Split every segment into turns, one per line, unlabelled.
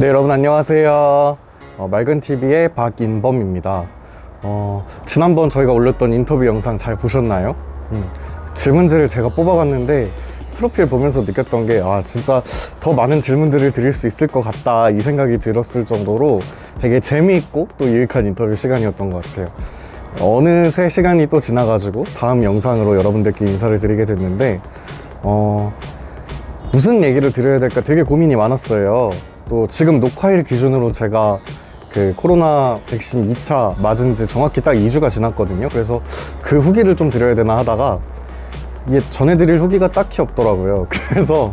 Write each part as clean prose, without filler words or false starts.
네, 여러분 안녕하세요. 맑은TV의 박인범입니다. 지난번 저희가 올렸던 인터뷰 영상 잘 보셨나요? 질문지를 제가 뽑아봤는데 프로필 보면서 느꼈던 게 진짜 더 많은 질문들을 드릴 수 있을 것 같다 이 생각이 들었을 정도로 되게 재미있고 또 유익한 인터뷰 시간이었던 것 같아요. 어느새 시간이 또 지나가지고 다음 영상으로 여러분들께 인사를 드리게 됐는데 무슨 얘기를 드려야 될까 되게 고민이 많았어요. 또 지금 녹화일 기준으로 제가 그 코로나 백신 2차 맞은 지 정확히 딱 2주가 지났거든요. 그래서 그 후기를 좀 드려야 되나 하다가 이게 전해드릴 후기가 딱히 없더라고요. 그래서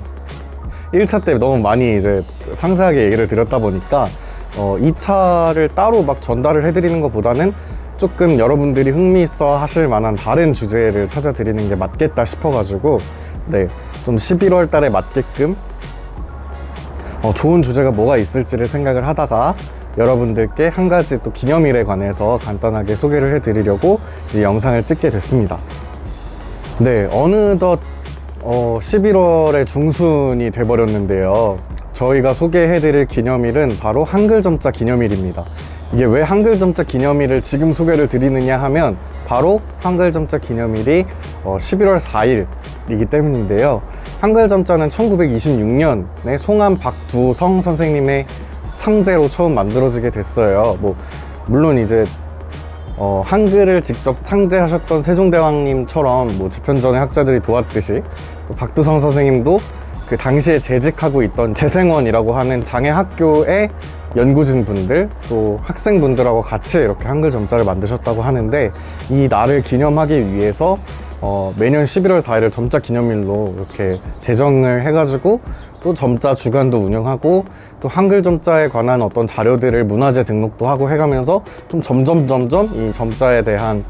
1차 때 너무 많이 이제 상세하게 얘기를 드렸다 보니까 2차를 따로 막 전달을 해드리는 것보다는 조금 여러분들이 흥미있어 하실 만한 다른 주제를 찾아드리는 게 맞겠다 싶어가지고 네, 좀 11월 달에 맞게끔 좋은 주제가 뭐가 있을지를 생각을 하다가 여러분들께 한 가지 또 기념일에 관해서 간단하게 소개를 해드리려고 이 영상을 찍게 됐습니다. 네, 어느덧 11월의 중순이 돼버렸는데요. 저희가 소개해드릴 기념일은 바로 한글점자 기념일입니다. 이게 왜 한글점자 기념일을 지금 소개를 드리느냐 하면 바로 한글점자 기념일이 11월 4일이기 때문인데요. 한글점자는 1926년에 송암 박두성 선생님의 창제로 처음 만들어지게 됐어요. 물론 이제 한글을 직접 창제하셨던 세종대왕님처럼 집현전의 학자들이 도왔듯이 또 박두성 선생님도 그 당시에 재직하고 있던 재생원이라고 하는 장애학교의 연구진 분들 또 학생분들하고 같이 이렇게 한글 점자를 만드셨다고 하는데 이 날을 기념하기 위해서 매년 11월 4일을 점자 기념일로 이렇게 제정을 해가지고 또 점자 주간도 운영하고 또 한글 점자에 관한 어떤 자료들을 문화재 등록도 하고 해가면서 좀 점점 이 점자에 대한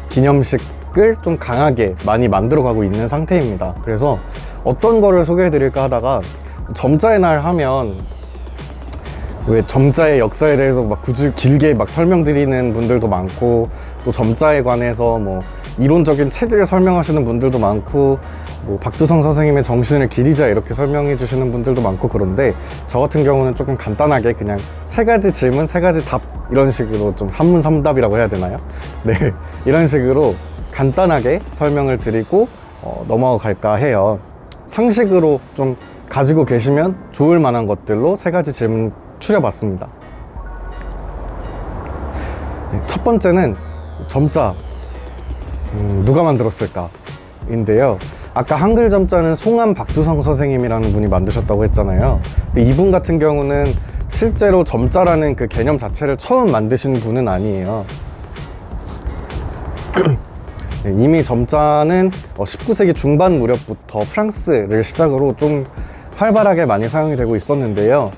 기념식을 좀 강하게 많이 만들어가고 있는 상태입니다. 그래서 어떤 거를 소개해드릴까 하다가 점자의 날 하면 왜 점자의 역사에 대해서 막 굳이 길게 막 설명드리는 분들도 많고 또 점자에 관해서 이론적인 책을 설명하시는 분들도 많고 박두성 선생님의 정신을 기리자 이렇게 설명해 주시는 분들도 많고 그런데 저 같은 경우는 조금 간단하게 그냥 세 가지 질문 세 가지 답 이런 식으로 좀 삼문삼답이라고 해야 되나요? 네, 이런 식으로 간단하게 설명을 드리고 넘어갈까 해요. 상식으로 좀 가지고 계시면 좋을 만한 것들로 세 가지 질문 추려봤습니다. 네, 첫 번째는 점자 누가 만들었을까? 인데요. 아까 한글 점자는 송암 박두성 선생님이라는 분이 만드셨다고 했잖아요. 근데 이분 같은 경우는 실제로 점자라는 그 개념 자체를 처음 만드신 분은 아니에요. 네, 이미 점자는 19세기 중반 무렵부터 프랑스를 시작으로 좀 활발하게 많이 사용이 되고 있었는데요.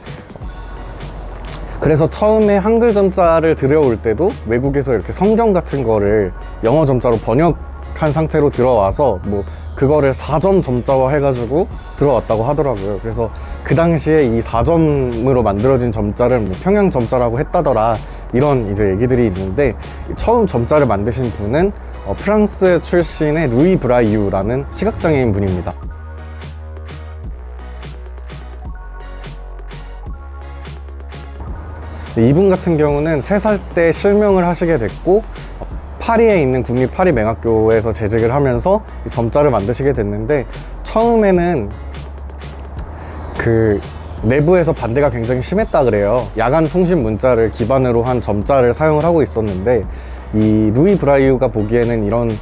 그래서 처음에 한글 점자를 들여올 때도 외국에서 이렇게 성경 같은 거를 영어 점자로 번역한 상태로 들어와서 그거를 4점 점자화 해가지고 들어왔다고 하더라고요. 그래서 그 당시에 이 4점으로 만들어진 점자를 평양 점자라고 했다더라 이런 이제 얘기들이 있는데 처음 점자를 만드신 분은 프랑스 출신의 루이 브라이유라는 시각장애인 분입니다. 이분 같은 경우는 3살 때 실명을 하시게 됐고 파리에 있는 국립 파리맹학교에서 재직을 하면서 점자를 만드시게 됐는데 처음에는 그 내부에서 반대가 굉장히 심했다 그래요. 야간 통신 문자를 기반으로 한 점자를 사용을 하고 있었는데 이 루이 브라이유가 보기에는 이런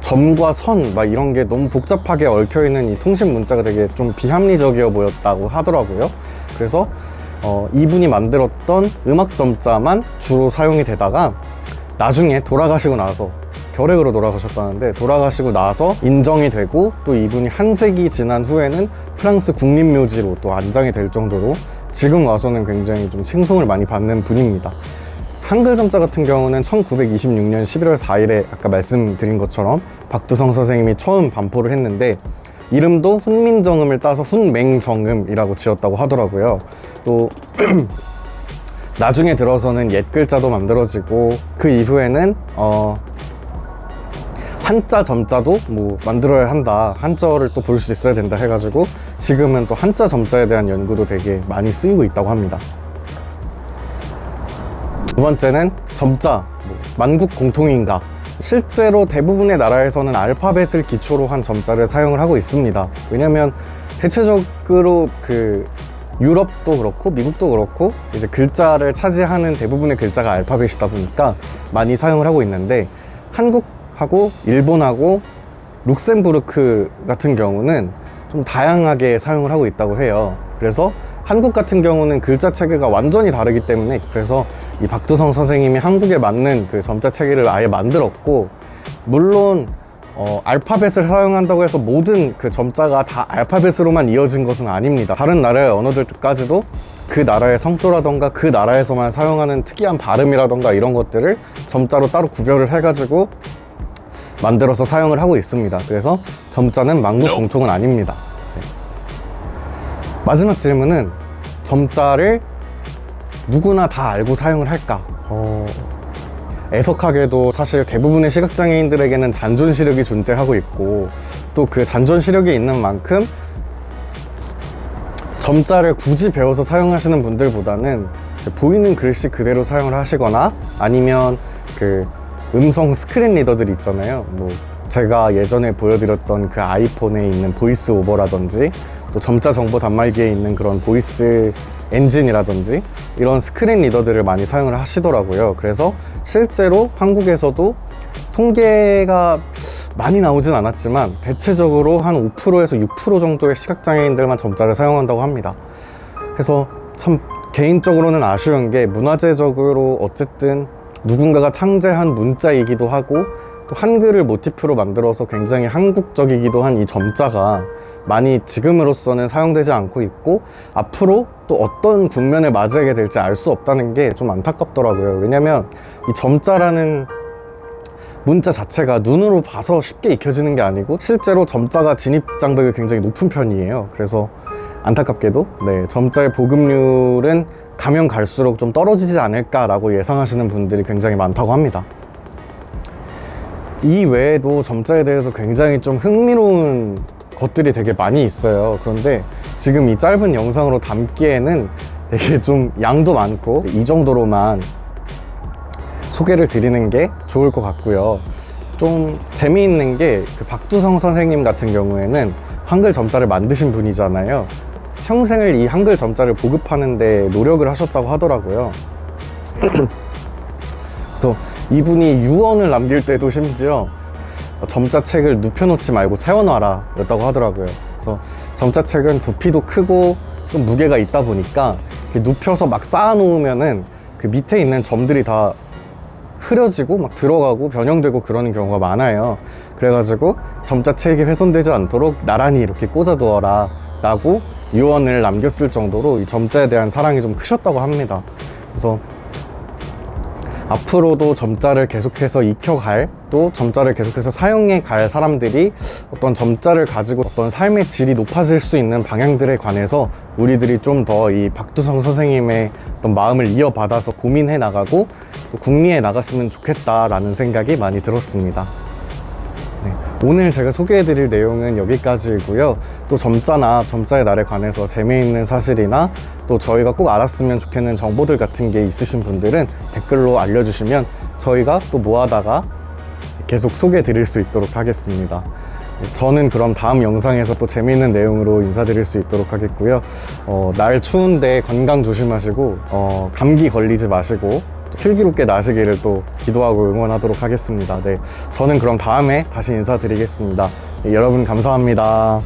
점과 선 이런 게 너무 복잡하게 얽혀있는 이 통신 문자가 되게 좀 비합리적이어 보였다고 하더라고요. 그래서 이분이 만들었던 음악 점자만 주로 사용이 되다가 나중에 돌아가시고 나서 결핵으로 돌아가셨다는데 돌아가시고 나서 인정이 되고 또 이분이 한 세기 지난 후에는 프랑스 국립묘지로 또 안장이 될 정도로 지금 와서는 굉장히 좀 칭송을 많이 받는 분입니다. 한글 점자 같은 경우는 1926년 11월 4일에 아까 말씀드린 것처럼 박두성 선생님이 처음 반포를 했는데 이름도 훈민정음을 따서 훈맹정음이라고 지었다고 하더라고요. 또 나중에 들어서는 옛 글자도 만들어지고 그 이후에는 한자 점자도 만들어야 한다, 한자어를 또 볼 수 있어야 된다 해가지고 지금은 또 한자 점자에 대한 연구도 되게 많이 쓰이고 있다고 합니다. 두 번째는 점자, 만국 공통인가. 실제로 대부분의 나라에서는 알파벳을 기초로 한 점자를 사용을 하고 있습니다. 왜냐면 대체적으로 유럽도 그렇고 미국도 그렇고 이제 글자를 차지하는 대부분의 글자가 알파벳이다 보니까 많이 사용을 하고 있는데, 한국하고 일본하고 룩셈부르크 같은 경우는 좀 다양하게 사용을 하고 있다고 해요. 그래서 한국 같은 경우는 글자 체계가 완전히 다르기 때문에, 그래서 이 박두성 선생님이 한국에 맞는 그 점자 체계를 아예 만들었고, 물론 알파벳을 사용한다고 해서 모든 그 점자가 다 알파벳으로만 이어진 것은 아닙니다. 다른 나라의 언어들까지도 그 나라의 성조라던가 그 나라에서만 사용하는 특이한 발음이라던가 이런 것들을 점자로 따로 구별을 해가지고 만들어서 사용을 하고 있습니다. 그래서 점자는 만국 공통은 아닙니다. 네. 마지막 질문은 점자를 누구나 다 알고 사용을 할까? 애석하게도 사실 대부분의 시각장애인들에게는 잔존 시력이 존재하고 있고, 또 그 잔존 시력이 있는 만큼 점자를 굳이 배워서 사용하시는 분들보다는 이제 보이는 글씨 그대로 사용을 하시거나, 아니면 그 음성 스크린 리더들 있잖아요. 제가 예전에 보여드렸던 그 아이폰에 있는 보이스 오버라든지, 또 점자 정보 단말기에 있는 그런 보이스 엔진이라든지 이런 스크린 리더들을 많이 사용을 하시더라고요. 그래서 실제로 한국에서도 통계가 많이 나오진 않았지만 대체적으로 한 5%에서 6% 정도의 시각장애인들만 점자를 사용한다고 합니다. 그래서 참 개인적으로는 아쉬운 게, 문화재적으로 어쨌든 누군가가 창제한 문자이기도 하고 또 한글을 모티프로 만들어서 굉장히 한국적이기도 한 이 점자가 많이 지금으로서는 사용되지 않고 있고, 앞으로 또 어떤 국면을 맞이하게 될지 알 수 없다는 게 좀 안타깝더라고요. 왜냐면 이 점자라는 문자 자체가 눈으로 봐서 쉽게 익혀지는 게 아니고, 실제로 점자가 진입 장벽이 굉장히 높은 편이에요. 그래서 안타깝게도 점자의 보급률은 가면 갈수록 좀 떨어지지 않을까라고 예상하시는 분들이 굉장히 많다고 합니다. 이 외에도 점자에 대해서 굉장히 좀 흥미로운 것들이 되게 많이 있어요. 그런데 지금 이 짧은 영상으로 담기에는 되게 좀 양도 많고, 이 정도로만 소개를 드리는 게 좋을 것 같고요. 좀 재미있는 게, 그 박두성 선생님 같은 경우에는 한글 점자를 만드신 분이잖아요. 평생을 이 한글 점자를 보급하는 데 노력을 하셨다고 하더라고요. 그래서 이분이 유언을 남길 때도 심지어 점자책을 눕혀놓지 말고 세워놔라 였다고 하더라고요. 그래서 점자책은 부피도 크고 좀 무게가 있다 보니까 눕혀서 막 쌓아놓으면은 그 밑에 있는 점들이 다 흐려지고 막 들어가고 변형되고 그러는 경우가 많아요. 그래가지고 점자책이 훼손되지 않도록 나란히 이렇게 꽂아두어라 라고 유언을 남겼을 정도로 이 점자에 대한 사랑이 좀 크셨다고 합니다. 그래서 앞으로도 점자를 계속해서 익혀갈, 또 점자를 계속해서 사용해 갈 사람들이 어떤 점자를 가지고 어떤 삶의 질이 높아질 수 있는 방향들에 관해서 우리들이 좀 더 이 박두성 선생님의 어떤 마음을 이어받아서 고민해 나가고 또 궁리해 나갔으면 좋겠다라는 생각이 많이 들었습니다. 오늘 제가 소개해드릴 내용은 여기까지이고요. 또 점자나 점자의 날에 관해서 재미있는 사실이나 또 저희가 꼭 알았으면 좋겠는 정보들 같은 게 있으신 분들은 댓글로 알려주시면 저희가 또 모아다가 계속 소개해드릴 수 있도록 하겠습니다. 저는 그럼 다음 영상에서 또 재미있는 내용으로 인사드릴 수 있도록 하겠고요. 날 추운데 건강 조심하시고 감기 걸리지 마시고 슬기롭게 나시기를 또 기도하고 응원하도록 하겠습니다. 저는 그럼 다음에 다시 인사드리겠습니다. 여러분 감사합니다.